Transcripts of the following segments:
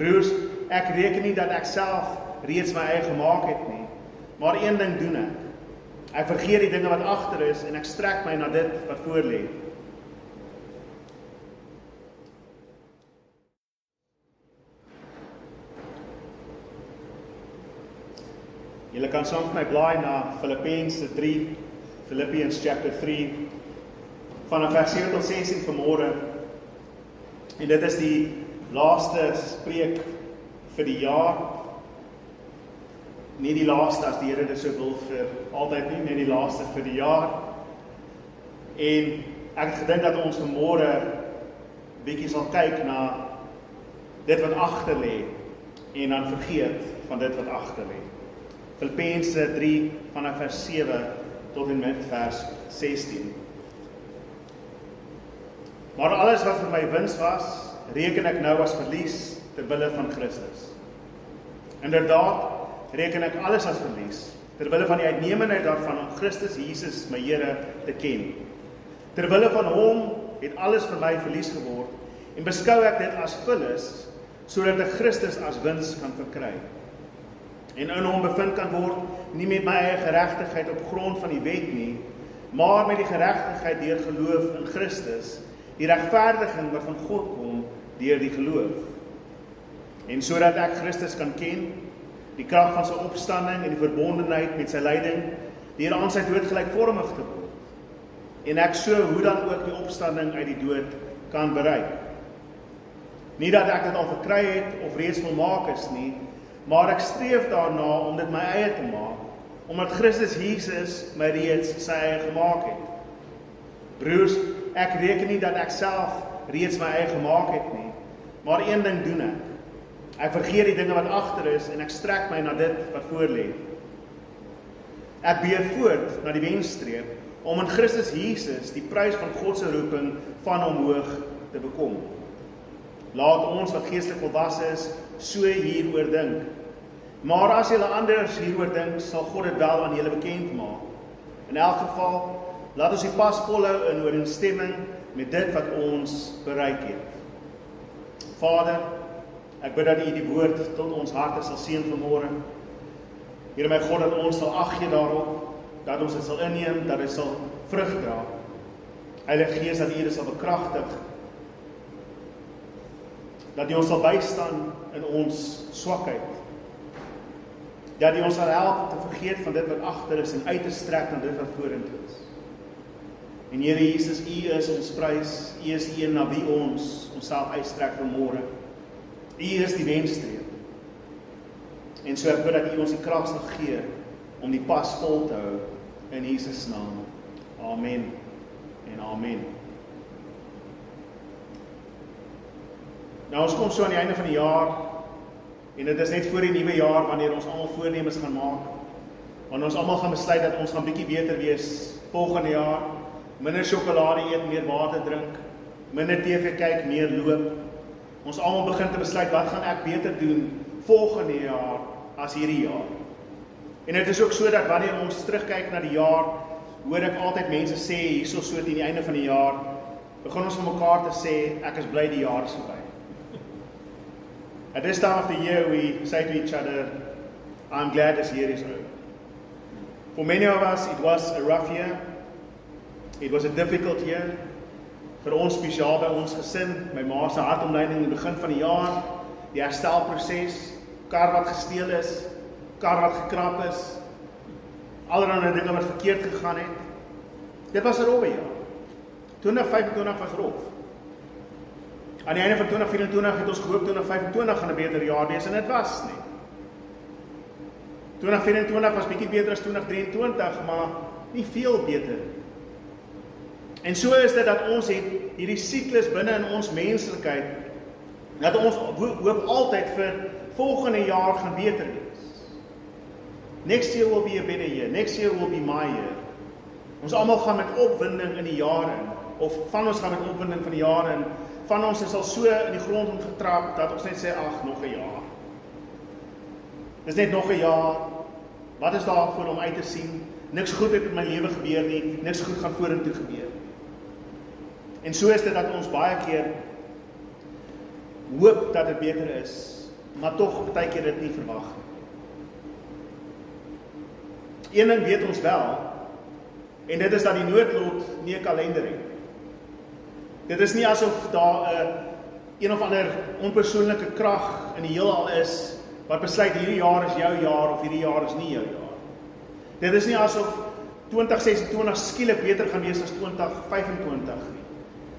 Broers, ek reken nie dat ek self reeds my eie gemaak het nie, maar een ding doen ek. Ek vergeet die dinge wat agter is en ek strek my na dit wat voor lê. Julle kan saam met my blaai na Filippense 3, Philippians chapter 3, vanaf vers 7 tot 16 vanmôre. En dit is die laaste spreek vir die jaar. Nie die laaste as die Here dit so wil vir altyd nie, net die laaste vir die jaar. En ek het gedink dat ons vanmôre bietjie sal kyk na dit wat agter lê en dan vergeet van dit wat agter lê. Filippense 3 vanaf vers 7 tot en met vers 16. Maar alles wat vir my wins was, reken ek nou as verlies ter wille van Christus. Inderdaad, reken ek alles as verlies, ter wille van die uitnemendheid daarvan om Christus Jesus, my Here, te ken. Ter wille van hom het alles vir my verlies geword, en beskou ek dit as vullis, sodat ek Christus as wins kan verkry. En in hom bevind kan word, nie met my eie geregtigheid op grond van die wet nie, maar met die geregtigheid deur geloof in Christus, die regverdiging wat van God kom deur die geloof. En sodat ek Christus kan ken, die krag van sy opstanding en die verbondenheid met sy lyding, deur aan sy dood gelykvormig te word. En ek so hoe dan ook die opstanding uit die dood kan bereik. Nie dat ek dit al verkry het of reeds volmaak is nie, maar ek streef daarna om dit my eie te maak, omdat Christus Jesus my reeds sy eie gemaak het. Broers, ek reken nie dat ek self reeds my eie gemaak het nie, maar een ding doen ek. Ek vergeet die dinge wat agter is en ek strek my na dit wat voor lê. Ek beweeg voort na die wenstreep om in Christus Jesus die prys van God se roeping van omhoog te bekom. Laat ons wat geestelik volwasse is, so hieroor dink. Maar as julle anders hieroor dink, sal God dit wel aan julle bekend maak. In elk geval, laat ons die pas volhou in ooreenstemming met dit wat ons bereik het. Vader, ek bid dat U die woord tot ons harte sal seën vanmôre. Here my God, dat ons sal ag gee daarop, dat ons dit sal inneem, dat dit sal vrug dra. Heilige Gees, dat U dit sal bekragtig, dat U ons sal bystaan in ons swakheid, dat U ons sal help te vergeet van dit wat agter is en uit te strek na dit wat vorentoe is. En Here Jesus, U is ons prys, U is die een na wie ons onsself uitstrek vanmôre. U is die wenstreep. En so ek bid dat U ons die krag sal gee om die pas vol te hou in Jesus naam. Amen en amen. Nou ons kom so aan die einde van die jaar en dit is net voor die nuwe jaar wanneer ons almal voornemens gaan maak. Wanneer ons almal gaan besluit dat ons gaan bietjie beter wees volgende jaar, minder sjokolade eet, meer water drink, minder TV kyk, meer loop. Ons almal begin te besluit wat gaan ek beter doen volgende jaar as hierdie jaar. En dit is ook so dat wanneer ons terugkyk na die jaar, hoor ek altyd mense sê hierso so teen die einde van die jaar, begin ons vir mekaar te sê ek is bly die jaar is verby. At this time of the year, we say to each other, I'm glad this year is over. For many of us, it was a rough year. It was a difficult year. Vir ons spesiaal by ons gesin, my ma se hartomleiding in die begin van die jaar, die herstelproses, kar wat gesteel is, kar wat gekrap is, allerlei dinge wat verkeerd gegaan het. Dit was 'n rowwe jaar. 2025 was rof. Aan die einde van 2024 het ons gehoop 2025 gaan 'n beter jaar wees en dit was nie. 2024 was bietjie beter as 2023, maar nie veel beter. En so is dit dat ons het hierdie siklus binne in ons menslikheid, dat ons hoop altyd vir volgende jaar gaan beter wees. Next year will be a better year, next year will be my year. Ons almal gaan met opwinding in die jaar in, of van ons gaan met opwinding van die jaar in, van ons is al so in die grond omgetrap, dat ons net sê, ag, nog 'n jaar. Dis net nog 'n jaar, wat is daar voor om uit te sien? Niks goed het in my lewe gebeur nie, niks goed gaan vorentoe gebeur. En so is dit dat ons baie keer hoop dat dit beter is, maar tog baie keer dit nie verwag nie. Een ding weet ons wel, en dit is dat die noodlot nie 'n kalender het. Dit is nie asof daar een of ander onpersoonlike krag in die heelal is, wat besluit hierdie jaar is jou jaar, of hierdie jaar is nie jou jaar. Dit is nie asof 2026 skielik beter gaan wees as 2025 nie.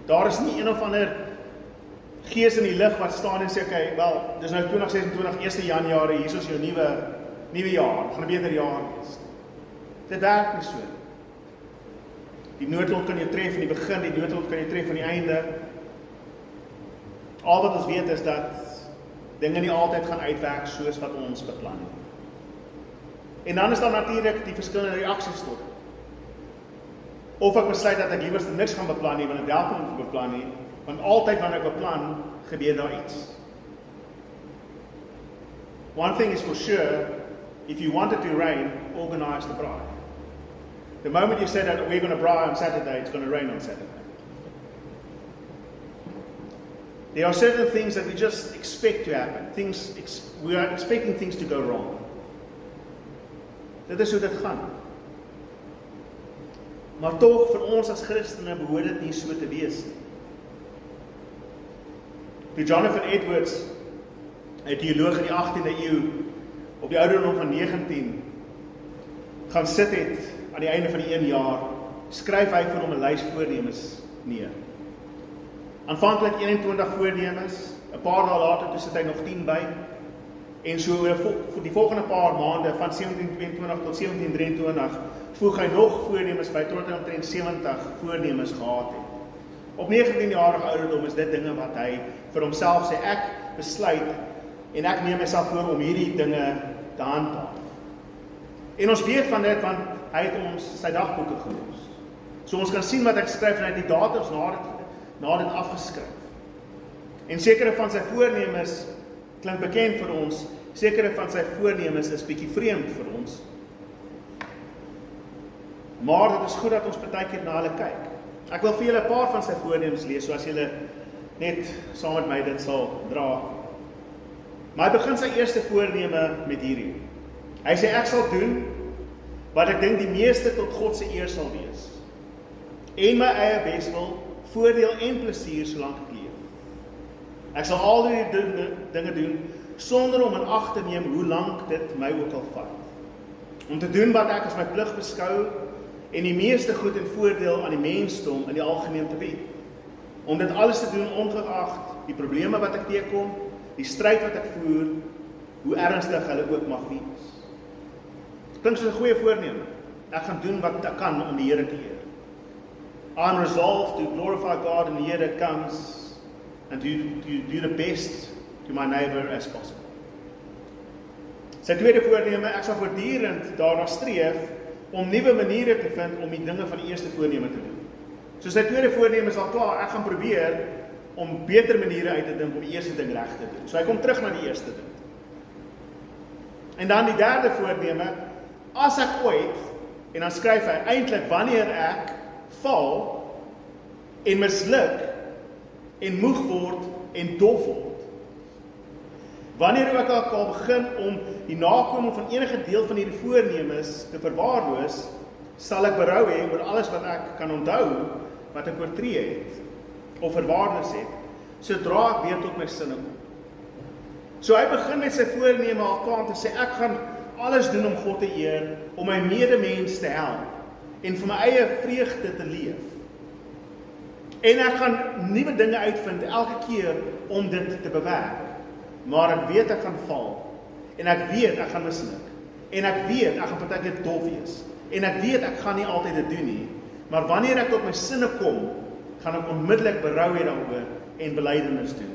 Daar is nie een of ander gees in die lig wat staan en sê, okay, wel, dis nou 2026, 1 Januarie, hier is jou nuwe jaar, gaan 'n beter jaar wees. Dit werk nie so. Die noodlot kan jou tref in die begin, die noodlot kan jou tref aan die einde. Al wat ons weet is dat dinge nie altyd gaan uitwerk soos wat ons beplan het. En dan is daar natuurlik die verskillende reaksies tot. Of ek besluit dat ek liewerste niks gaan beplan nie, want ek help om te beplan nie, want altyd wanneer ek beplan, gebeur daar iets. One thing is for sure, if you want it to rain, organize the braai. The moment you say that we're going to braai on Saturday, it's going to rain on Saturday. There are certain things that we just expect to happen. We are expecting things to go wrong. Dit is hoe dit gaan. Maar tog, vir ons as Christene behoort dit nie so te wees nie. Toe Jonathan Edwards, 'n teoloog in die 18de eeu, op die ouderdom van 19, gaan sit het aan die einde van die 1 jaar, skryf hy vir hom 'n lys voornemens neer. Aanvanklik 21 voornemens, 'n paar dae later toe sit hy nog 10 by, en so vir die volgende paar maande, van 1722 tot 1723, voeg hy nog voornemens by, tot hy omtrent 70 voornemens gehad het. Op 19-jarige ouderdom is dit dinge wat hy vir homself sê, ek besluit, en ek neem myself voor om hierdie dinge te handhaaf. En ons weet van dit, want hy het ons sy dagboeke gelos. So ons kan sien wat ek skryf, en hy het die datums na dit afgeskryf. En sekere van sy voornemens klink bekend vir ons, sekere van sy voornemens is bietjie vreemd vir ons. Maar dit is goed dat ons partykeer na hulle kyk. Ek wil vir julle 'n paar van sy voornemens lees, so as julle net saam met my dit sal dra. Maar hy begin sy eerste voorneme met hierdie. Hy sê, ek sal doen wat ek dink die meeste tot God se eer sal wees. En my eie beswil, voordeel en plesier solank ek leef. Ek sal al die dinge doen, sonder om in ag te neem hoe lank dit my ook al vat. Om te doen wat ek as my plig beskou, en die meeste goed en voordeel aan die mensdom in die algemeen te bied. Om dit alles te doen ongeag die probleme wat ek teekom, die stryd wat ek voer, hoe ernstig hulle ook mag wees. Klink soos 'n goeie voorneme. Ek gaan doen wat ek kan om die Here te eer. I'm resolved to glorify God in the year that comes, and to do the best to my neighbor as possible. Sy tweede voorneme, ek sal voortdurend daarna streef om nuwe maniere te vind om die dinge van die eerste voorneme te doen. So sy tweede voorneme is al klaar, ek gaan probeer om beter maniere uit te dink om die eerste ding reg te doen. So hy kom terug na die eerste ding. En dan die derde voorneme, as ek ooit, en dan skryf hy, eintlik wanneer ek val, en misluk, en moeg word, en dof word. Wanneer ook al begin om die nakoming van enige deel van hierdie voornemes te verwaarloos, sal ek berou hê oor alles wat ek kan onthou, wat ek oortree het, of verwaarloos het, sodra ek weer tot my sinne kom. So hy begin met sy voorneme al klaar te sê, ek gaan alles doen om God te eer, om my medemens te help, en vir my eie vreugde te leef. En ek gaan nuwe dinge uitvind, elke keer om dit te bewerk. Maar ek weet ek gaan val, en ek weet ek gaan misluk, en ek weet ek gaan partykeer dof wees, en ek weet ek gaan nie altyd dit doen nie, maar wanneer ek tot my sinne kom, gaan ek onmiddellik berou hê daaroor, en belydenis doen,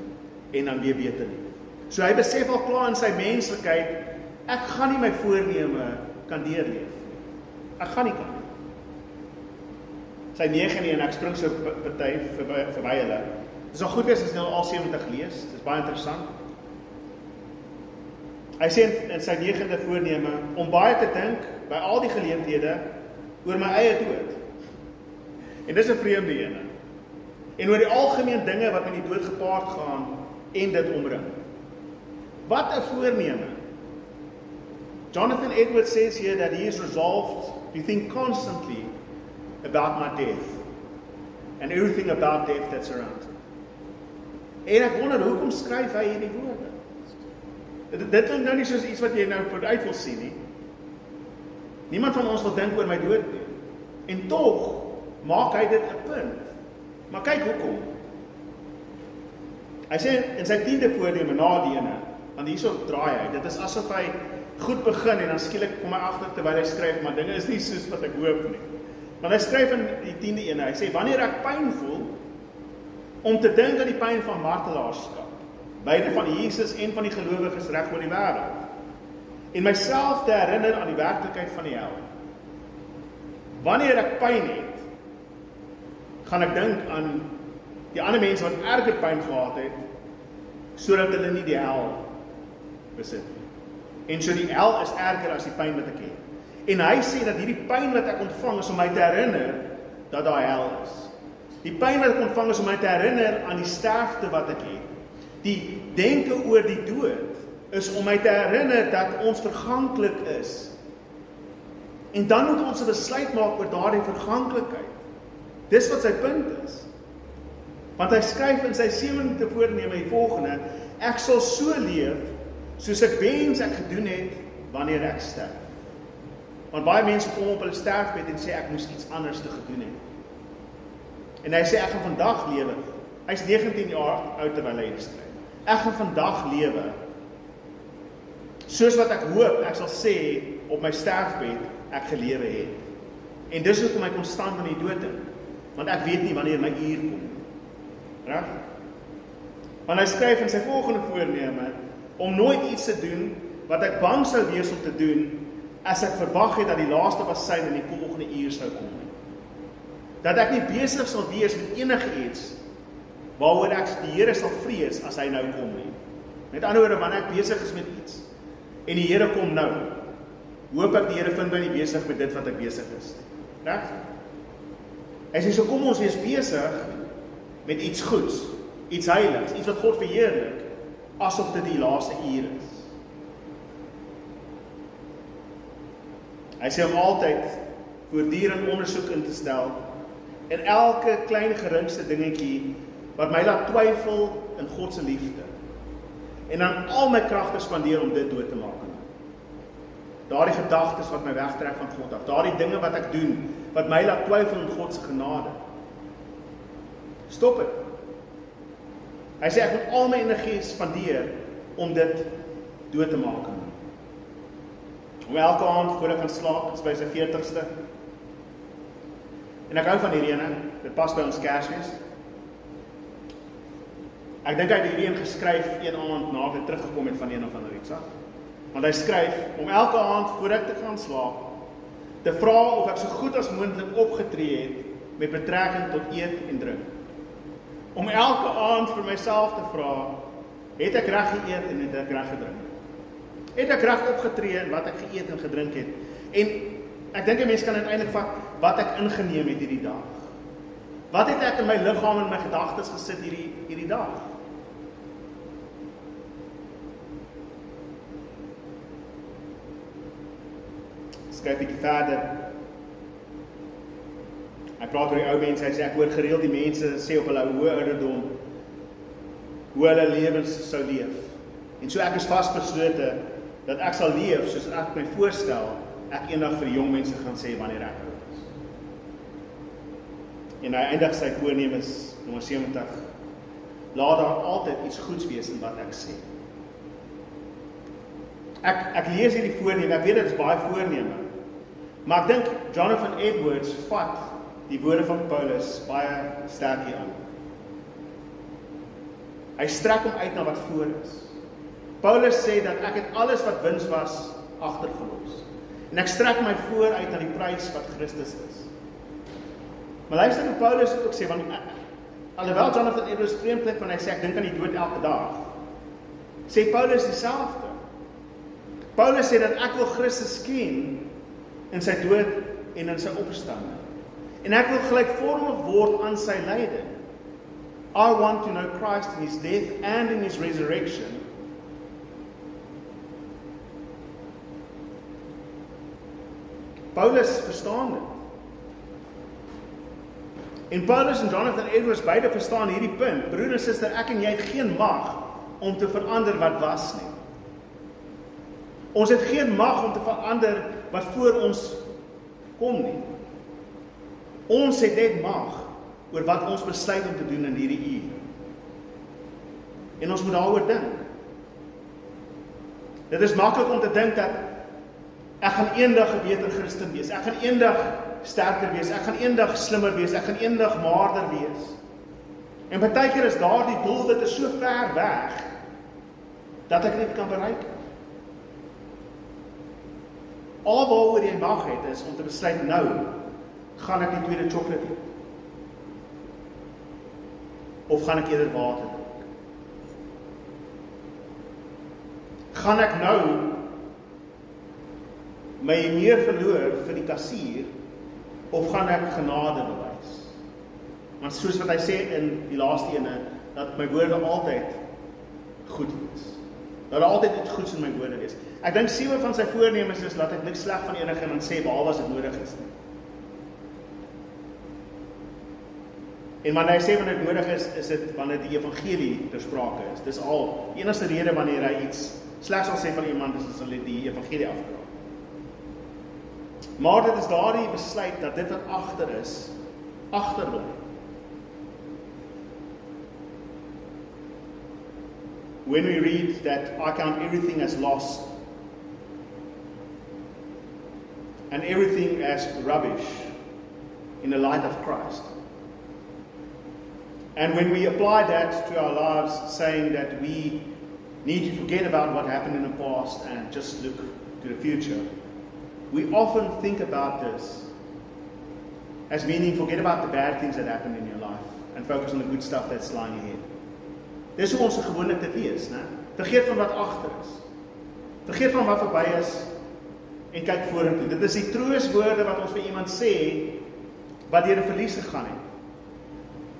en dan weer beter leef. So hy besef al klaar in sy menslikheid, ek gaan nie my voorneme kan deurleef. Ek gaan nie kan. Sy 9 en ek spring so party verby hulle. Dit sal goed wees as jy al 70 lees, dit is baie interessant. Hy sê in sy 9de voorneme, om baie te dink by al die geleenthede oor my eie dood. En dis 'n vreemde ene. En oor die algemeen dinge wat met die dood gepaard gaan en dit omring. Wat 'n voorneme. Jonathan Edwards says here that he is resolved to think constantly about my death and everything about death that's around him. En ek wonder, hoekom skryf hy hierdie woorde? Dit klink nou nie soos iets wat jy nou vooruit wil sien nie. Niemand van ons wil dink oor my dood nie. En tog maak hy dit 'n punt. Maar kyk hoekom. Hy sê in sy 10de voorneme na die ene, want hierso draai hy. Dit is asof hy goed begin en dan skielik kom hy agter terwyl hy skryf, maar dinge is nie soos wat ek hoop nie. Want hy skryf in die 10de ene, hy sê, wanneer ek pyn voel, om te dink aan die pyn van martelaarskap, beide van Jesus en van die gelowiges reg oor die wêreld, en myself te herinner aan die werklikheid van die hel. Wanneer ek pyn het, gaan ek dink aan die ander mense wat erger pyn gehad het, sodat hulle nie die hel besit nie. En so die hel is erger as die pyn wat ek het. En hy sê dat hierdie pyn wat ek ontvang is om my te herinner dat daar hel is. Die pyn wat ek ontvang is om my te herinner aan die sterfte wat ek het. Die denke oor die dood is om my te herinner dat ons verganklik is. En dan moet ons 'n besluit maak oor daardie verganklikheid. Dis wat sy punt is. Want hy skryf in sy 7de voorneme die volgende: ek sal so leef soos ek wens ek gedoen het wanneer ek sterf. Want baie mense kom op hulle sterfbed en sê ek moes iets anders te gedoen het. En hy sê ek gaan vandag lewe. Hy's 19 jaar oud terwyl hy dit skryf. Ek gaan vandag lewe soos wat ek hoop ek sal sê op my sterfbed ek gelewe het. En dis hoekom ek konstant aan die dood dink, want ek weet nie wanneer my uur kom. Reg? Want hy skryf in sy volgende voorneme om nooit iets te doen wat ek bang sou wees om te doen as ek verwag het dat die laaste basyn in die volgende uur sou kom. Dat ek nie besig sal wees met enige iets waaroor ek die Here sal vrees as hy nou kom nie. Met ander woorde, wanneer ek besig is met iets en die Here kom nou, hoop ek die Here vind my nie besig met dit wat ek besig is. Reg? Hy sê, so kom ons wees besig met iets goeds, iets heiligs, iets wat God verheerlik, asof dit die laaste uur is. Hy sê om altyd voortdurend ondersoek in te stel en elke klein geringste dingetjie wat my laat twyfel in God se liefde. En dan al my kragte spandeer om dit dood te maak. Daardie gedagtes wat my wegtrek van God af, daardie dinge wat ek doen wat my laat twyfel in God se genade. Stop dit. Hy sê ek moet al my energie spandeer om dit dood te maak. Om elke aand voor ek gaan slaap, is by sy 40ste. En ek hou van hierdie ene, dit pas by ons Kersfees. Ek dink hy het hierdie een geskryf een aand na hy teruggekom het van een of ander iets af. Want hy skryf om elke aand voor ek te gaan slaap te vra of ek so goed as moontlik opgetree het met betrekking tot eet en drink. Om elke aand vir myself te vra, het ek reg geëet en het ek reg gedrink? Het ek reg opgetree in wat ek geëet en gedrink het? En ek dink 'n mens kan uiteindelik vat wat ek ingeneem het hierdie dag. Wat het ek in my liggaam en my gedagtes gesit hierdie dag? Skryf 'n bietjie verder. Hy praat oor die ou mense, hy sê ek hoor gereeld die mense sê op hulle hoë ouderdom hoe hulle lewens sou leef. En so ek is vasbeslote dat ek sal leef soos ek my voorstel ek eendag vir die jong mense gaan sê wanneer ek oud is. En hy eindig sy voornemens nommer 70. Laat daar altyd iets goeds wees in wat ek sê. Ek lees hierdie voorneme, ek weet dit is baie voorneme. Maar ek dink Jonathan Edwards vat die woorde van Paulus baie sterk hier aan. Hy strek hom uit na wat voor is. Paulus sê dat ek het alles wat wins was agtergelos. En ek strek my voor uit na die prys wat Christus is. Maar luister hoe Paulus ook sê, want alhoewel Jonathan Edwards vreemd klink wanneer hy sê ek dink aan die dood elke dag, sê Paulus dieselfde. Paulus sê dat ek wil Christus ken in sy dood en in sy opstanding. En ek wil gelykvormig word aan sy lyding. I want to know Christ in his death and in his resurrection. Paulus verstaan dit. En Paulus en Jonathan Edwards beide verstaan hierdie punt. Broer en suster, ek en jy het geen mag om te verander wat was nie. Ons het geen mag om te verander wat voor ons kom nie. Ons het net mag oor wat ons besluit om te doen in hierdie uur. En ons moet daaroor dink. Dit is maklik om te dink dat ek gaan eendag 'n beter Christen wees. Ek gaan eendag sterker wees. Ek gaan eendag slimmer wees. Ek gaan eendag maarder wees. En baie keer is daardie doelwit so ver weg dat ek dit kan bereik. Al waaroor jy mag het is om te besluit nou gaan ek die tweede chocolate eet. Of gaan ek eerder water drink? Gaan ek nou my meer verloor vir die kassier, of gaan ek genade bewys? Want soos wat hy sê in die laaste ene, dat my woorde altyd goed wees. Dat daar altyd iets goeds in my woorde wees. Ek dink 7 van sy voornemens is, laat ek niks sleg van enige iemand sê, behalwe as dit nodig is nie. En wanneer hy sê wanneer dit nodig is dit wanneer die evangelie ter sprake is. Dis al, die enigste rede wanneer hy iets slegs sal sê van iemand is as hulle die evangelie afdra. Maar dit is daardie besluit dat dit wat agter is, agterbly. When we read that I count everything as lost and everything as rubbish in the light of Christ. And when we apply that to our lives, saying that we need to forget about what happened in the past and just look to the future, we often think about this as meaning forget about the bad things that happened in your life and focus on the good stuff that's lying ahead. Dis hoe ons gewoonlik te wees, né? Vergeet van wat agter is. Vergeet van wat verby is en kyk vorentoe. Dit is die troostwoorde wat ons vir iemand sê wat deur 'n verlies gegaan het.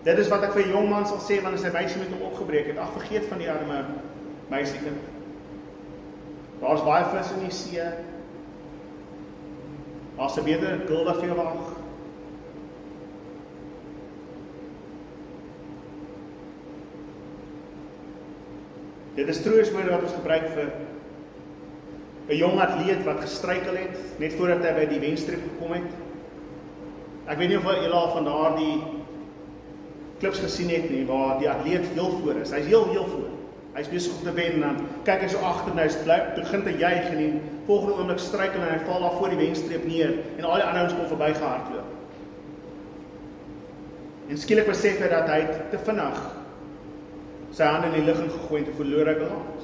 Dit is wat ek vir 'n jong man sal sê wanneer sy meisie met hom opgebreek het. Ag, vergeet van die arme meisiekind. Daar's baie vis in die see. Daar's 'n beter gulda vir jou wag. Dit is troostwoorde wat ons gebruik vir 'n jong atleet wat gestruikel het net voordat hy by die wenstreep gekom het. Ek weet nie of julle al van daardie klips gesien het nie, waar die atleet heel voor is. Hy's heel voor. Hy's besig om te wen en dan kyk hy so agter en hy begin te juig en die volgende oomblik struikel en hy val daar voor die wenstreep neer en al die ander ouens kom verbygehardloop. En skielik besef hy dat hy te vinnig sy hande in die lug gegooi en te verloor hy balans.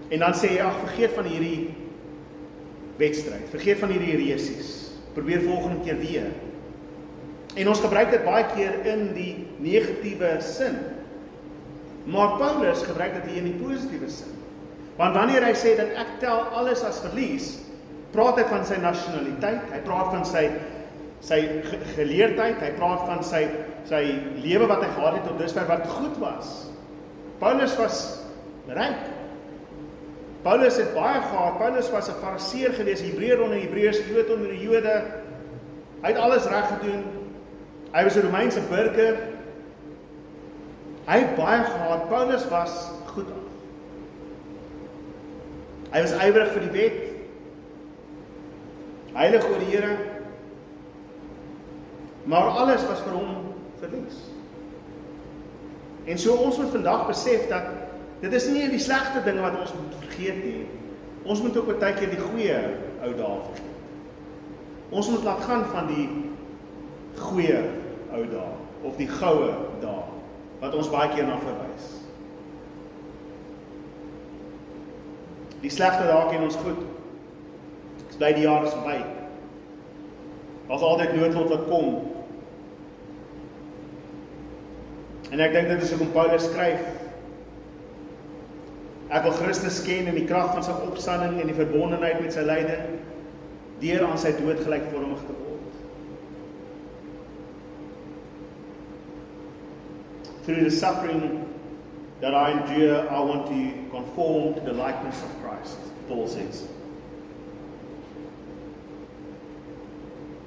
En dan sê hy, ag, vergeet van hierdie wedstryd, vergeet van hierdie resies, probeer volgende keer weer. En ons gebruik dit baie keer in die negatiewe sin. Maar Paulus gebruik dit hier in die positiewe sin. Want wanneer hy sê dat ek tel alles as verlies, praat hy van sy nasionaliteit, hy praat van sy geleerdheid, hy praat van sy lewe wat hy gehad het tot dusver wat goed was. Paulus was ryk. Paulus het baie gehad. Paulus was 'n fariseer gewees, Hebreër onder Hebreërs, Jood onder die Jode. Hy het alles reg gedoen. Hy was 'n Romeinse burger. Hy het baie gehad. Paulus was goed af. Hy was ywerig vir die wet. Heilig oor die Here. Maar alles was vir hom verlies. En so ons moet vandag besef dat dit is nie die slegte dinge wat ons moet vergeet nie. Ons moet ook baie keer die goeie ou dae vergeet. Ons moet laat gaan van die goeie ou dae of die goue dae wat ons baie keer na verwys. Die slegte dae ken ons goed. Dis bly die jare is verby. Daar's altyd noodlot wat kom. En ek dink dit is hoekom Paulus skryf. Ek wil Christus ken in die krag van sy opstanding en die verbondenheid met sy lyding, deur aan sy dood gelykvormig te word. Through the suffering that I endure, I want to conform to the likeness of Christ, Paul says.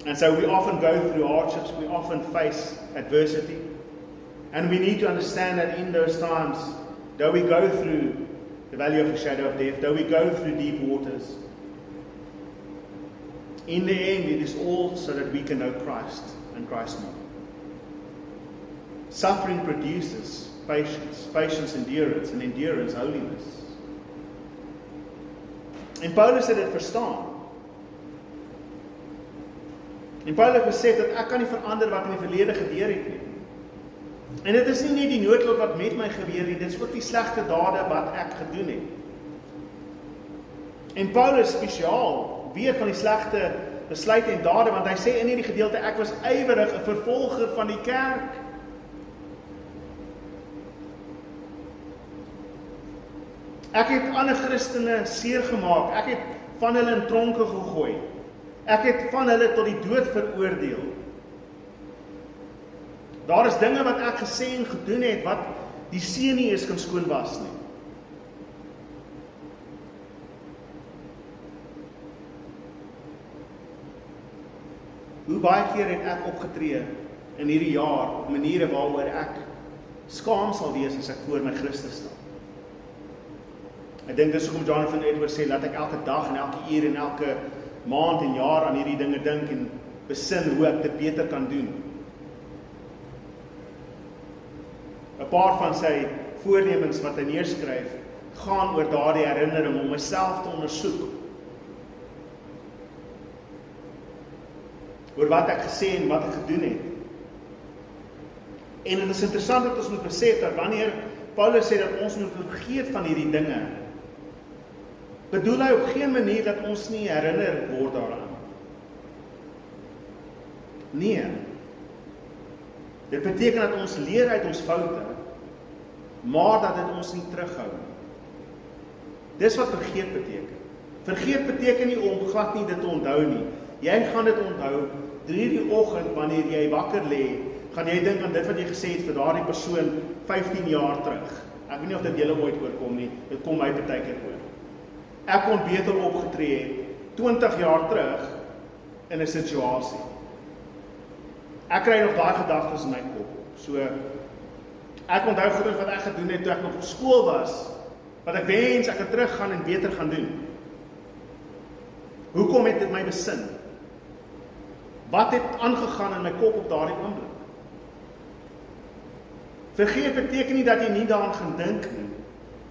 And so we often go through hardships, we often face adversity. And we need to understand that in those times, though we go through the valley of the shadow of death, though we go through deep waters, in the end, it is all so that we can know Christ and Christ more. Suffering produces patience, endurance, and endurance, holiness. En Paulus het dit verstaan. En Paulus besef dat ek kan nie verander wat in die verlede gebeur het nie. En dit is nie net die noodlot wat met my gebeur het, dit is ook die slegte dade wat ek gedoen het. En Paulus spesiaal weet van die slegte besluite en dade, want hy sê in hierdie gedeelte, ek was ywerig 'n vervolger van die kerk. Ek het ander Christene seer gemaak, ek het van hulle in tronke gegooi, ek het van hulle tot die dood veroordeel. Daar is dinge wat ek gesê en gedoen het, wat die see nie eens kan skoon was nie. Hoe baie keer het ek opgetree in hierdie jaar op maniere waaroor ek skaam sal wees as ek voor my Christus staan. Ek dink dis hoekom Jonathan Edwards sê, laat ek elke dag en elke uur en elke maand en jaar aan hierdie dinge dink en besin hoe ek dit beter kan doen. 'n Paar van sy voornemens wat hy neerskryf, gaan oor daardie herinnering om myself te ondersoek. Oor wat ek gesê en wat ek gedoen het. En het is interessant dat ons moet besef dat wanneer Paulus sê dat ons moet vergeet van hierdie dinge, bedoel hy op geen manier dat ons nie herinner word daaraan. Nee. Dit beteken dat ons leer uit ons foute, maar dat dit ons nie terughou. Dis wat vergeet beteken. Vergeet beteken nie om glad nie dit te onthou nie. Jy gaan dit onthou, 3 die oggend wanneer jy wakker lê, gaan jy dink aan dit wat jy gesê het vir daardie persoon 15 jaar terug. Ek weet nie of dit julle ooit oorkom nie, dit kom my partykeer oor. Ek kon beter opgetree het 20 jaar terug in 'n situasie. Ek kry nog daai gedagtes in my kop. So ek onthou goed wat ek gedoen het toe ek nog op skool was, wat ek wens ek kan teruggaan en beter gaan doen. Hoekom het dit my besin? Wat het aangegaan in my kop op daardie oomblik? Vergeet beteken nie dat jy nie daaraan gaan dink nie.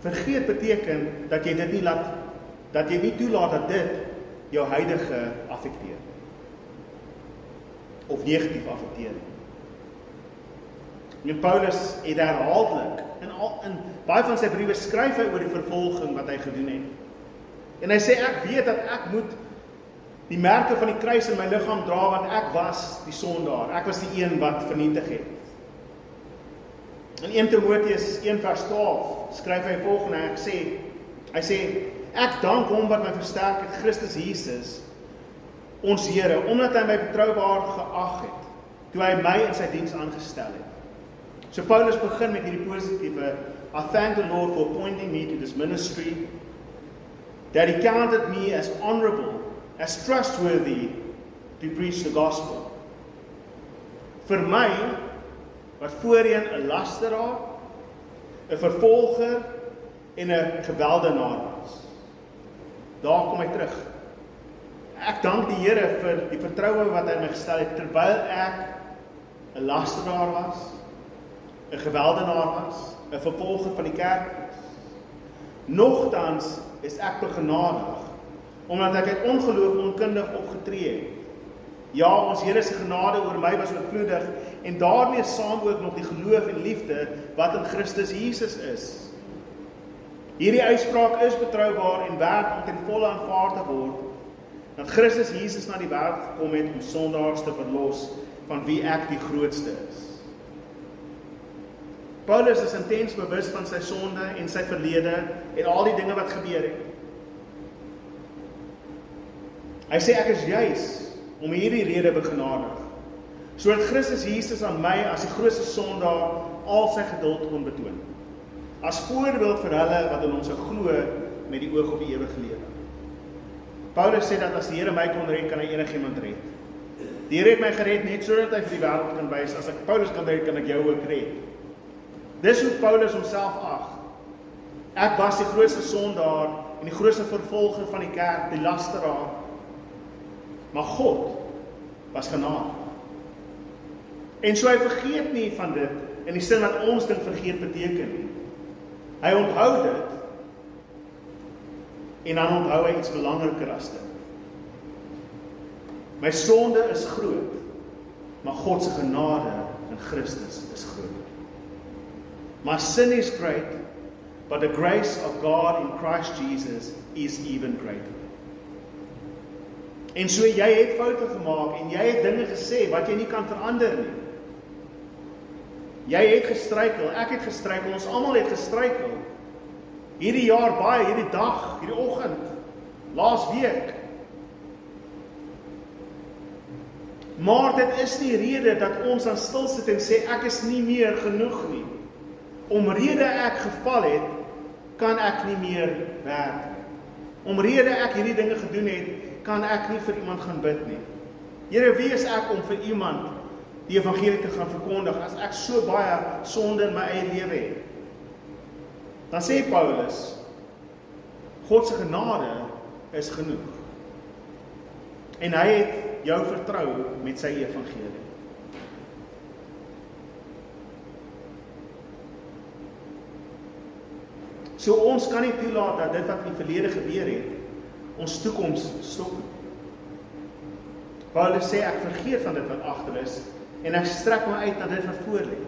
Vergeet beteken dat jy dit nie laat, dat jy nie toelaat dat dit jou huidige affekteer. Of negatief affekteer. En Paulus het herhaaldelik, in baie van sy briewe skryf hy oor die vervolging wat hy gedoen het. En hy sê, ek weet dat ek moet die merke van die kruis in my liggaam dra, want ek was die sondaar. Ek was die een wat vernietig het. In 1 Timoteus 1 vers 12 skryf hy volgende, hy sê, ek dank hom wat my versterk het, Christus Jesus, ons Here, omdat hy my betroubaar geag het, toe hy my in sy diens aangestel het. So Paulus begin met hierdie positiewe, I thank the Lord for appointing me to this ministry, that he counted me as honorable, as trustworthy to preach the gospel. Vir my, wat voorheen 'n lasteraar, 'n vervolger en 'n geweldenaar was. Daar kom hy terug. Ek dank die Here vir die vertroue wat hy my gestel het, terwyl ek 'n lasteraar was, 'n geweldenaar was, 'n vervolger van die kerk was. Nogtans is ek begenadig, omdat ek uit ongeloof onkundig opgetree het. Ja, ons Here se genade oor my was oorvloedig, en daarmee saam ook nog die geloof en liefde wat in Christus Jesus is. Hierdie uitspraak is betroubaar en werd om ten volle aanvaar te word, dat Christus Jesus na die wêreld gekom het om sondaars te verlos, van wie ek die grootste is. Paulus is intens bewus van sy sonde en sy verlede en al die dinge wat gebeur het. Hy sê ek is juis om hierdie rede begenadig, sodat Christus Jesus aan my as die grootste sondaar al sy geduld kon betoon, as voorbeeld vir hulle wat in hom sou glo met die oog op die ewige lewe. Paulus sê dat as die Here my kon red, kan hy enigiemand red. Die Here het my gered net sodat hy vir die wêreld kan wys, as ek Paulus kan red, kan ek jou ook red. Dis hoe Paulus homself ag. Ek was die grootste sondaar en die grootste vervolger van die kerk, die lasteraar. Maar God was genade. En so hy vergeet nie van dit, in die sin wat ons ding vergeet beteken nie. Hy onthou dit, en dan onthou hy iets belangriker as dit. My sonde is groot, maar God se genade in Christus is groot. My sin is great, but the grace of God in Christ Jesus is even greater. En so jy het foute gemaak, en jy het dinge gesê wat jy nie kan verander nie. Jy het gestruikel, ek het gestruikel, ons almal het gestruikel. Hierdie jaar baie, hierdie dag, hierdie oggend, laas week. Maar dit is nie rede dat ons dan stil sit en sê ek is nie meer genoeg nie. Omrede ek geval het, kan ek nie meer werk. Omrede ek hierdie dinge gedoen het, kan ek nie vir iemand gaan bid nie. Here, wie is ek om vir iemand die evangelie te gaan verkondig as ek so baie sonde in my eie lewe het? Dan sê Paulus, God se genade is genoeg. En hy het jou vertrou met sy evangelie. So ons kan nie toelaat dat dit wat in die verlede gebeur het, ons toekoms stop. Paulus sê, ek vergeet van dit wat agter is, en ek strek my uit na dit wat voor lê.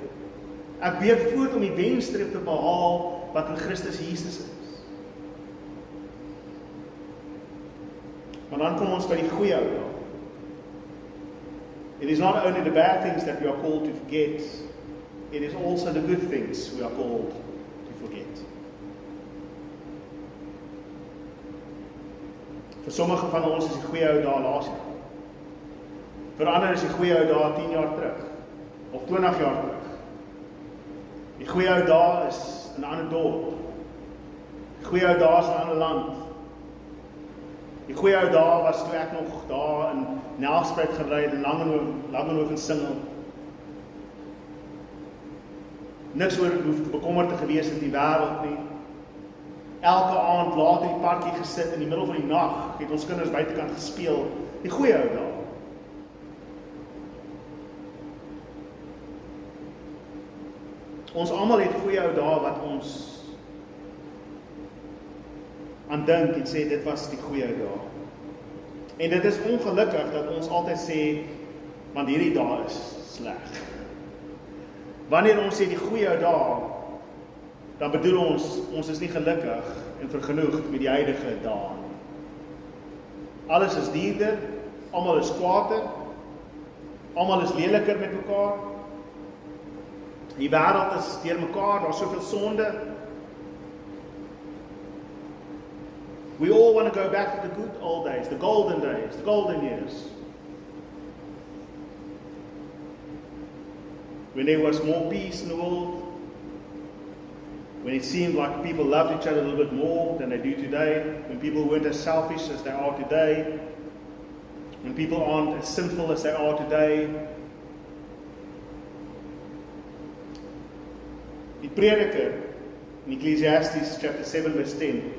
Ek beweeg voort om die wenstreep te behaal wat in Christus Jesus is. Maar dan kom ons by die goeie ou dae. It is not only the bad things that we are called to forget, it is also the good things we are called to forget. Vir sommige van ons is die goeie ou dae laas jaar. Vir ander is die goeie ou dae 10 jaar terug, of 20 jaar terug. Die goeie ou dae is in 'n ander dorp. Die goeie ou dae is in 'n ander land. Die goeie ou dae was toe ek nog daar in Nelspruit gery het, in Langehoven Singel. Niks oor hoef te bekommerd te gewees in die wêreld nie. Elke aand laat in die parkie gesit, in die middel van die nag, het ons kinders buitekant gespeel. Die goeie ou dae. Ons almal het goeie ou dae wat ons aan dink en sê, dit was die goeie ou dae. En dit is ongelukkig dat ons altyd sê, want hierdie dae is sleg. Wanneer ons sê die goeie ou dae, dan bedoel ons is nie gelukkig en vergenoegd met die huidige dae. Alles is duurder, almal is kwaader, almal is leliker met mekaar. Die wêreld is deur mekaar, daar is soveel sonde. We all want to go back to the good old days, the golden years. When there was more peace in the world, when it seemed like people loved each other a little bit more than they do today, when people weren't as selfish as they are today, when people aren't as sinful as they are today. Die Prediker in Ecclesiastes chapter 7 verse 10.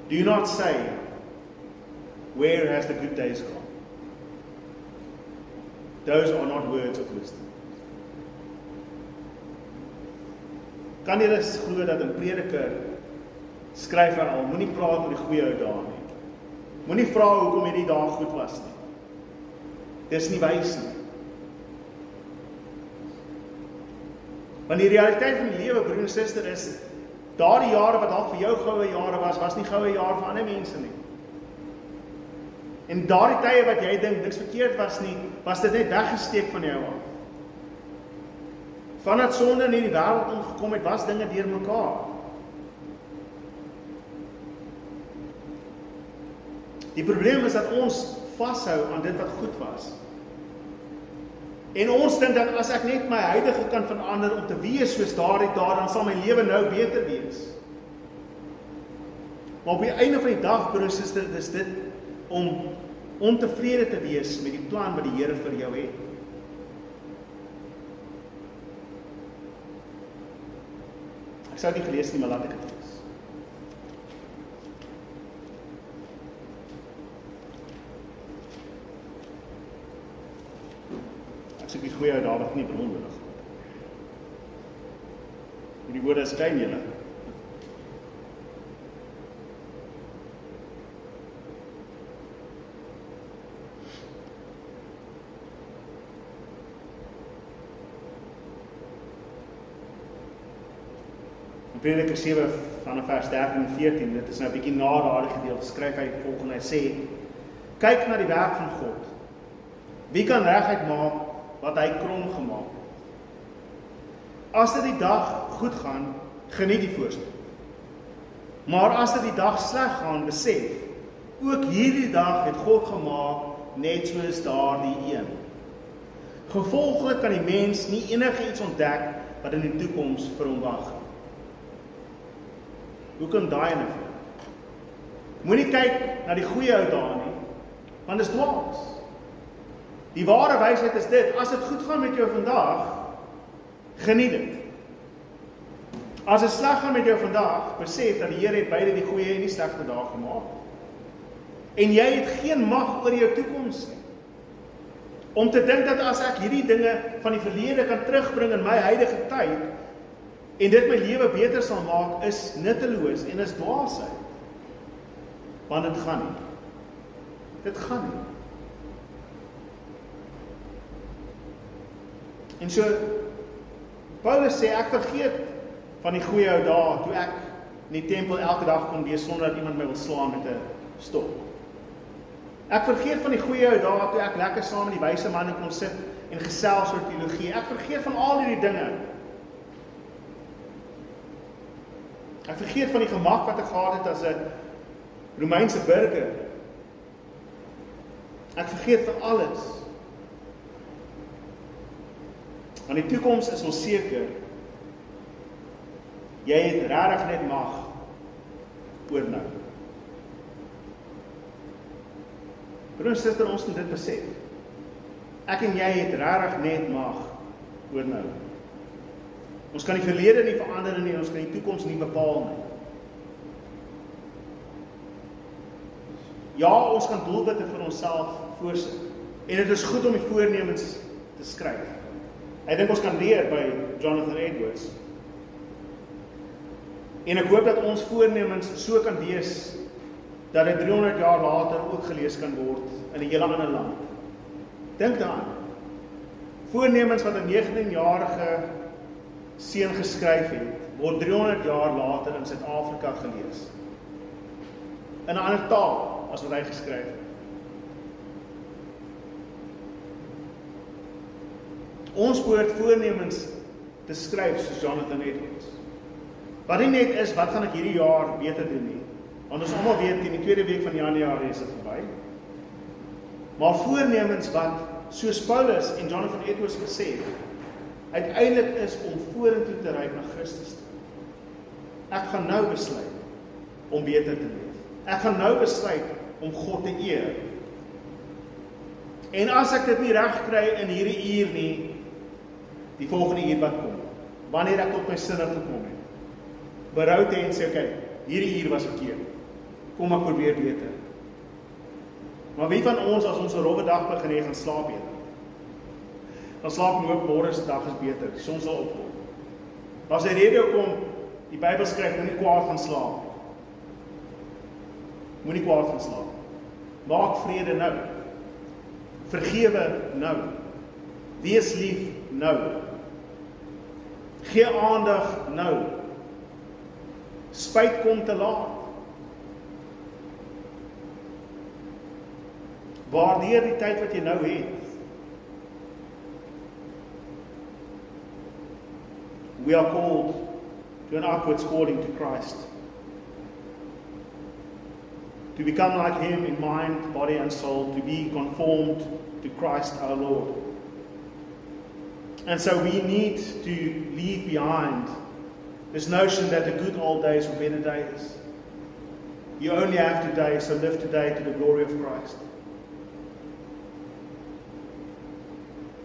Do not say, where has the good days gone? Those are not words of wisdom. Kan jy dus glo dat 'n prediker skryf al, moenie praat oor die goeie ou dae nie. Moenie vra hoekom hierdie dae goed was nie. Dis nie wys nie. Want die realiteit van die lewe, broer en suster, is daardie jare wat dalk vir jou goue jare was nie goue jare vir ander mense nie. En daardie tye wat jy dink niks verkeerd was nie, was dit net weggesteek van jou af. Vandat sonde in die wêreld ingekom het, was dinge deur mekaar. Die probleem is dat ons vashou aan dit wat goed was. En ons dink dat as ek net my huidige kan verander om te wees soos daardie dae, dan sal my lewe nou beter wees. Maar op die einde van die dag, broer en suster, is dit om ontevrede te wees met die plan wat die Here vir jou het. Ek sou dit nie gelees nie, maar laat ek dit lees. Ek sê die goeie ou Dawid nie bron nodig. Die woorde is klein julle. Prediker 7 vanaf vers 13 en 14, dit is nou 'n bietjie na daardie gedeelte, skryf hy volgende, hy sê, kyk na die werk van God. Wie kan regheid maak wat hy krom gemaak het? As dit die dag goed gaan, geniet die voorspoed. Maar as dit die dag sleg gaan, besef, ook hierdie dag het God gemaak, net soos daardie een. Gevolglik kan die mens nie enige iets ontdek wat in die toekoms vir hom wag. Hoe kan daai nou? Moenie kyk na die goeie ou dae nie, want dit is dwaas. Die ware wysheid is dit, as dit goed gaan met jou vandag, geniet dit. As dit sleg gaan met jou vandag, besef dat die Here het beide die goeie en die slegte dae gemaak. En jy het geen mag oor jou toekoms nie. Om te dink dat as ek hierdie dinge van die verlede kan terugbring in my huidige tyd, en dit my lewe beter sal maak, is nutteloos en is dwaasheid. Want dit gaan nie. Dit gaan nie. En so, Paulus sê, ek vergeet van die goeie ou dae, toe ek in die tempel elke dag kon wees, sonder dat iemand my wil slaan met 'n stok. Ek vergeet van die goeie ou dae, toe ek lekker saam met die wyse manne kon sit, en gesels oor teologie. Ek vergeet van al hierdie dinge. Ek vergeet van die gemak wat ek gehad het as 'n Romeinse burger. Ek vergeet van alles. Want die toekoms is onseker. Jy het regtig net mag oor nou. Broer en suster, ons moet dit besef. Ek en jy het regtig net mag oor nou. Ons kan die verlede nie verander nie, ons kan die toekoms nie bepaal nie. Ja, ons kan doelwitte vir onsself voorsit. En dit is goed om die voornemens te skryf. Ek dink ons kan leer by Jonathan Edwards. En ek hoop dat ons voornemens so kan wees, dat dit 300 jaar later ook gelees kan word in 'n hele ander land. Dink daaraan. Voornemens wat 'n 19-jarige seun geskryf het, word 300 jaar later in Suid-Afrika gelees. In 'n ander taal as wat hy geskryf het. Ons behoort voornemens te skryf soos Jonathan Edwards. Wat nie net is, wat gaan ek hierdie jaar beter doen nie. Want ons almal weet, in die tweede week van Januarie is dit verby. Maar voornemens wat, soos Paulus en Jonathan Edwards besef, uiteindelik is om vorentoe te ry na Christus toe. Ek gaan nou besluit om beter te leef. Ek gaan nou besluit om God te eer. En as ek dit nie reg kry in hierdie uur nie, die volgende uur wat kom, wanneer ek tot my sinne gekom het, berou te en sê, okay, hierdie uur was verkeerd. Kom ek probeer beter. Maar wie van ons, as ons 'n rowwe dag begin hê, gaan slaap beter? Dan slaap jy ook môre se dag is beter, die son sal opkom. As die rede kom, die Bybel skryf, moenie kwaad gaan slaap. Moenie kwaad gaan slaap. Maak vrede nou. Vergewe nou. Wees lief nou. Gee aandag nou. Spyt kom te laat. Waardeer die tyd wat jy nou het. We are called to an upwards calling to Christ. To become like Him in mind, body and soul, to be conformed to Christ our Lord. And so we need to leave behind this notion that the good old days were better days. You only have today, so live today to the glory of Christ.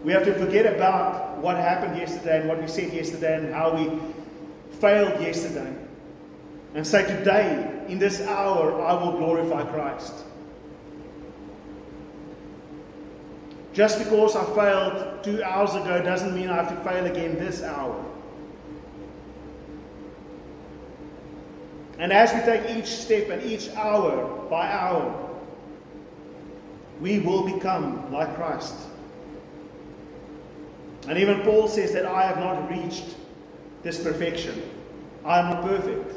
We have to forget about what happened yesterday and what we said yesterday and how we failed yesterday. And say, today, in this hour, I will glorify Christ. Just because I failed 2 hours ago doesn't mean I have to fail again this hour. And as we take each step and each hour by hour, we will become like Christ. And even Paul says that I have not reached this perfection. I am not perfect.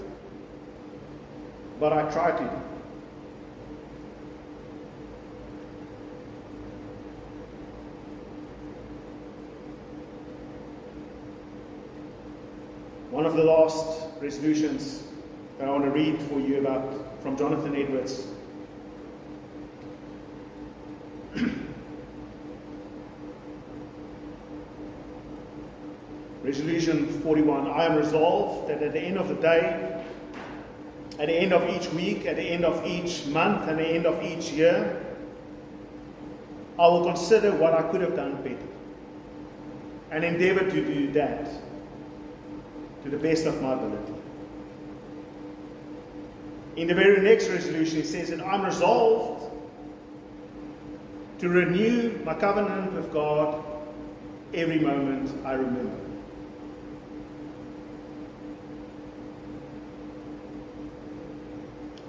But I try to. One of the last resolutions that I want to read for you about from Jonathan Edwards. Resolution 41. I am resolved that at the end of the day, at the end of each week, at the end of each month, and at the end of each year, I will consider what I could have done better and endeavor to do that to the best of my ability. In the very next resolution, it says that I'm resolved to renew my covenant with God every moment I remember.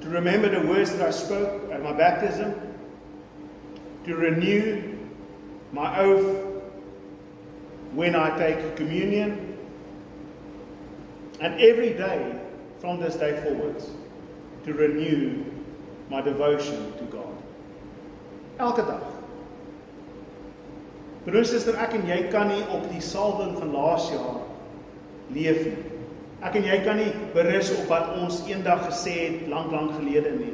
To remember the words that I spoke at my baptism, to renew my oath when I take communion, and every day from this day forwards, to renew my devotion to God. Elke dag. Broer en suster, ek en jy kan nie op die salwing van laas jaar leef nie. Ek en jy kan nie berus op wat ons eendag gesê het, lang gelede nie.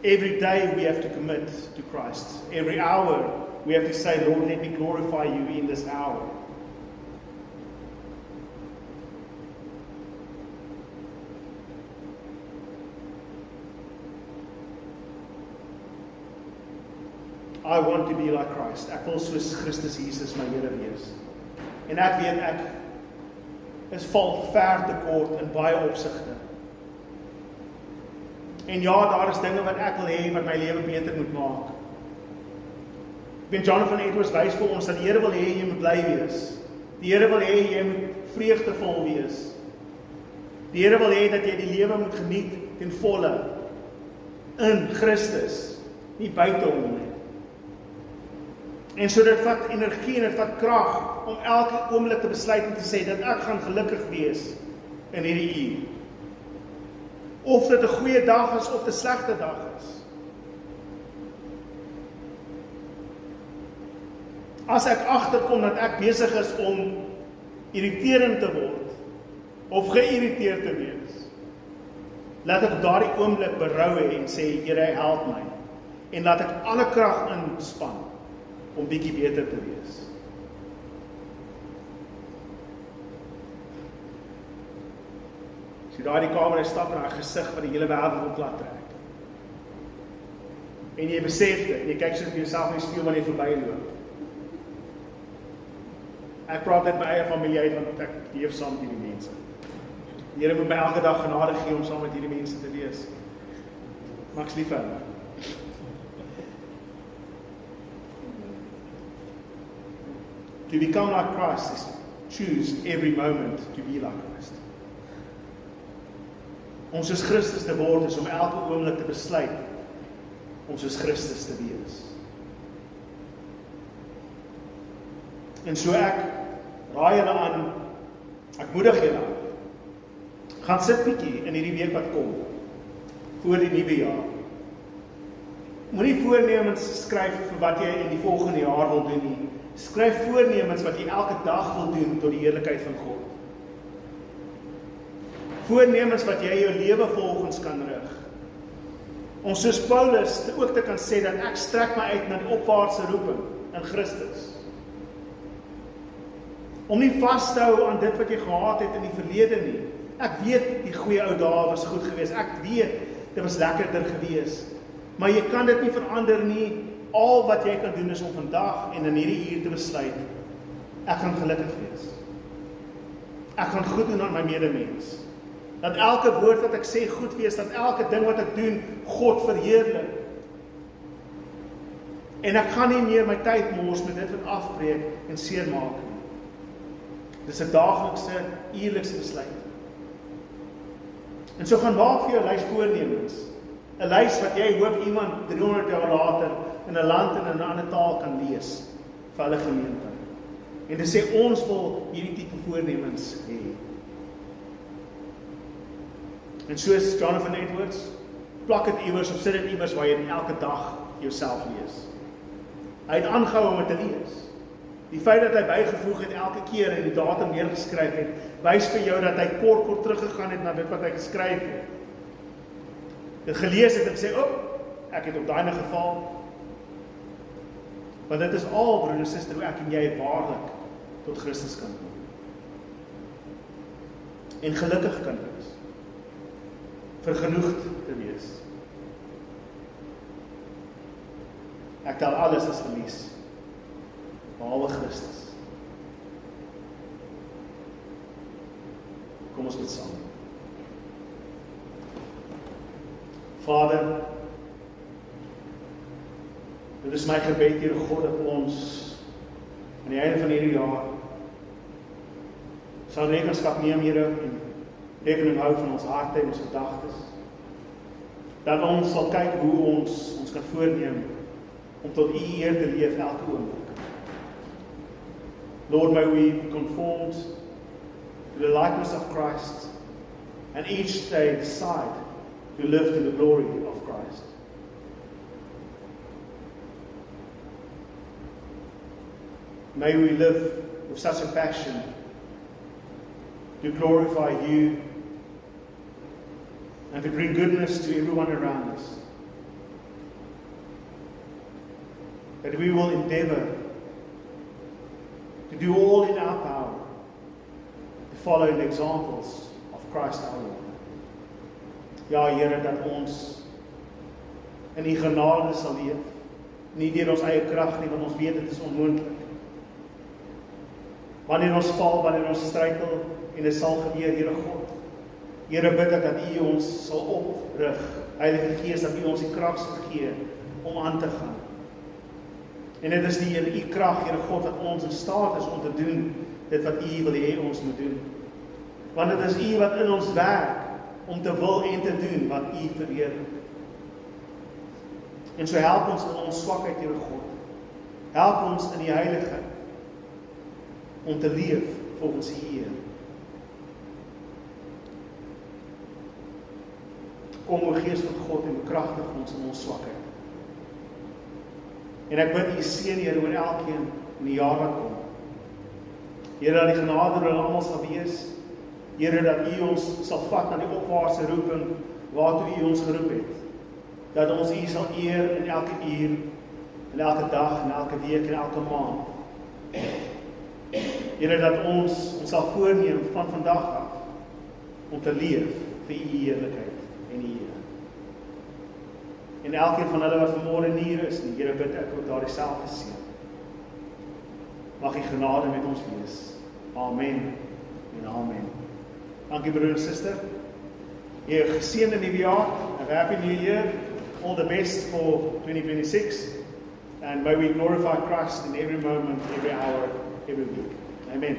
Every day we have to commit to Christ. Every hour we have to say, Lord, let me glorify you in this hour. I want to be like Christ. Ek wil soos Christus Jesus my Here wees. En ek weet ek is val ver te kort in baie opsigte. En ja, daar is dinge wat ek wil hê wat my lewe beter moet maak. Jonathan Edwards wys vir ons dat die Here wil hê jy moet bly wees. Die Here wil hê jy moet vreugdevol wees. Die Here wil hê dat jy die lewe moet geniet ten volle in Christus, nie buite hom nie. En so dit vat energie en dit vat krag om elke oomblik te besluit en te sê dat ek gaan gelukkig wees in hierdie uur. Of dit 'n goeie dag is of 'n slegte dag is. As ek agterkom dat ek besig is om irriterend te word of geïrriteerd te wees, laat ek daardie oomblik berou hê en sê, Here, help my. En laat ek alle krag inspann om bietjie beter te wees. As jy daar die kamer stap en daai gesig wat die hele wêreld op laat trek. En jy besef dit, jy kyk so vir jouself in die spieël wanneer jy verbyloop. Ek praat net my eie familie uit want ek leef saam met hierdie mense. Die Here moet my elke dag genade gee om saam met hierdie mense te wees. Maar ek's lief vir hulle. To become like Christ is choose every moment to be like Christ. Om soos Christus te word is om elke oomblik te besluit om soos Christus te wees. En so ek raai julle aan, ek moedig julle aan, gaan sit bietjie in hierdie week wat kom, voor die nuwe jaar. Moenie voornemens skryf vir wat jy in die volgende jaar wil doen nie. Skryf voornemens wat jy elke dag wil doen tot die heerlikheid van God. Voornemens wat jy jou lewe volgens kan rig. Om soos Paulus ook te kan sê dat ek strek my uit na die opwaartse roeping in Christus. Om nie vas te hou aan dit wat jy gehad het in die verlede nie, Ek weet die goeie ou dae was goed geweest. Ek weet dit was lekkerder geweest. Maar jy kan dit nie verander nie. Al wat jy kan doen is om vandag en in hierdie uur te besluit, ek gaan gelukkig wees. Ek gaan goed doen aan my medemens. Dat elke woord wat ek sê goed wees, dat elke ding wat ek doen, God verheerlik. En ek gaan nie meer my tyd mors met dit wat afbreek en seermaak nie. Dis 'n daaglikse, uurlikse besluit. En so gaan maak vir jou 'n lys voornemens. 'n Lys wat jy hoop iemand 300 jaar later in 'n land en in 'n ander taal kan lees vir hulle gemeente. En te sê ons wil hierdie tipe voornemens hê. En soos Jonathan Edwards, plak dit iewers of sit dit iewers waar jy dit elke dag jouself lees. Hy het aangehou om dit te lees. Die feit dat hy bygevoeg het elke keer en die datum neergeskryf het, wys vir jou dat hy kort teruggegaan het na dit wat hy geskryf het. Dit gelees het en gesê, ek het op daai geval. Want dit is al, broer en suster, hoe ek en jy waarlik tot Christus kan kom. En gelukkig kan wees. Vergenoegd te wees. Ek tel alles as verlies, behalwe Christus. Kom ons bid saam. Vader, dit is my gebed, Here God, dat ons aan die einde van hierdie jaar sal rekenskap neem, Here, en rekening hou van ons harte en ons gedagtes. Dat ons sal kyk hoe ons kan voorneem om tot U eer te leef elke oomblik. Lord, may we be conformed to the likeness of Christ and each day decide to live to the glory of Christ. May we live with such a passion to glorify You and to bring goodness to everyone around us. That we will endeavor to do all in our power to follow the examples of Christ our Lord. Ja, Here, dat ons in U genade sal leef, nie deur ons eie krag nie, want ons weet dit is onmoontlik. Wanneer ons val, wanneer ons struikel, en dit sal gebeur, Here God. Here, bid ek dat U ons sal oprig, Heilige Gees, dat U ons die krag sal gee om aan te gaan. En dit is die in U krag, Here God, wat ons in staat is om te doen dit wat U wil hê ons moet doen. Want dit is U wat in ons werk om te wil en te doen wat U verheerlik. En so help ons in ons swakheid, Here God. Help ons in die heiligheid om te leef volgens U eer. Kom, o Gees van God, en bekragtig ons in ons swakheid. En ek bid U seën, Here, oor elkeen in die jaar wat kom. Here, dat die genade oor hulle almal sal wees. Here, dat U ons sal vat na die opwaartse roeping waartoe U ons geroep het. Dat ons U sal eer in elke uur, in elke dag, in elke week, in elke maand. Here, dat ons sal voorneem van vandag af om te leef vir U heerlikheid en U eer. En elkeen van hulle wat vanmôre nie hier is nie, Here, bid ek ook daar dieselfde seën. Mag die genade met ons wees. Amen en amen. Dankie broer en suster. Jy geseënde nuwe jaar. A happy new year. All the best for 2026. And may we glorify Christ in every moment, every hour, every week. Amen.